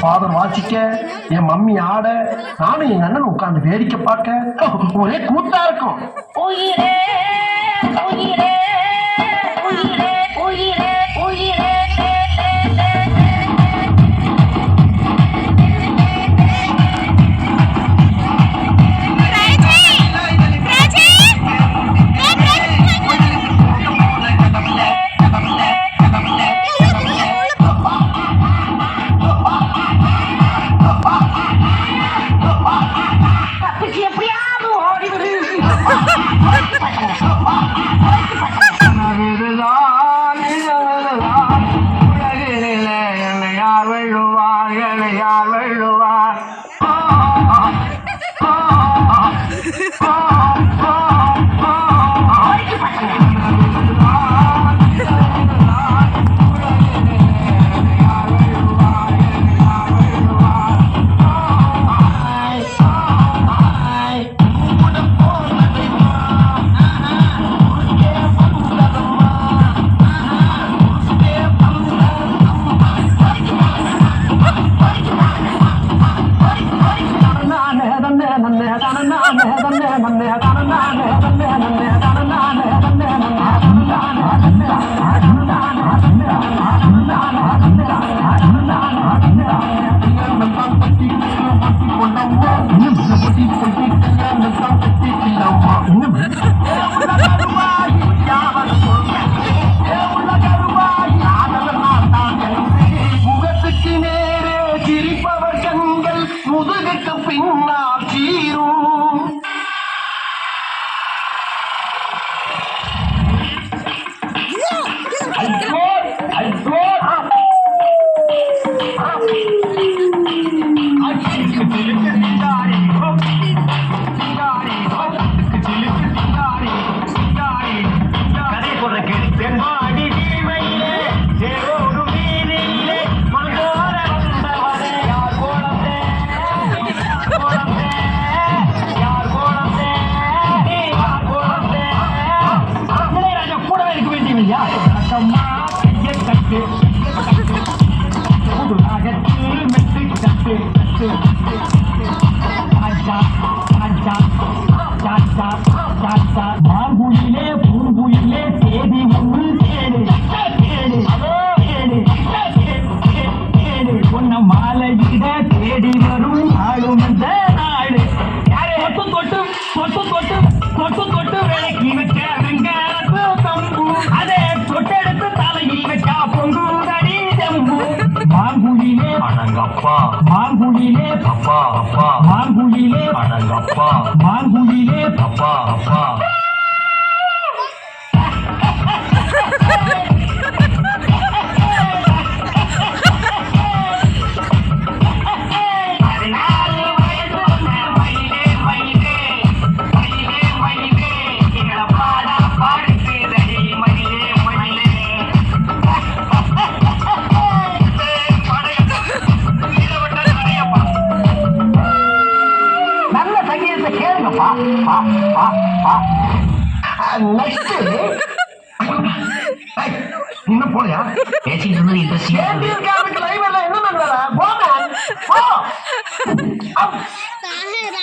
Father வாசிக்க, என் mummy ஆட, நானும் எங்க அண்ணன் உட்கார்ந்து வேடிக்கை பார்க்க ஒரே கூத்தா இருக்கும். உயிரே உயிரே உயிரே உயிரே உயிரே மாங்குயிலே பூங்குயிலே தேதி ஒன்று தேடு பொன்ன மாலையிட தேடி வரும் ஆளும் இந்த நாடு. தொட்டு தொட்டு தொட்டு தொட்டு தொட்டு தொட்டு விளக்கி வைக்க வெங்காயத்து தம்பு, அதே தொட்டெடுத்து தலையில் வைக்கா பொங்குதடி தம்பு. மாங்குயிலே அடங்கப்பா, மாங்குயிலே அப்பா அப்பா, மாங்குயிலே அடங்கப்பா, மாங்குயிலே அப்பா அப்பா. இன்னும் போலையா பேசிட்டு இருந்தது இன்ட்ரெஸ்டிங்கா என்ன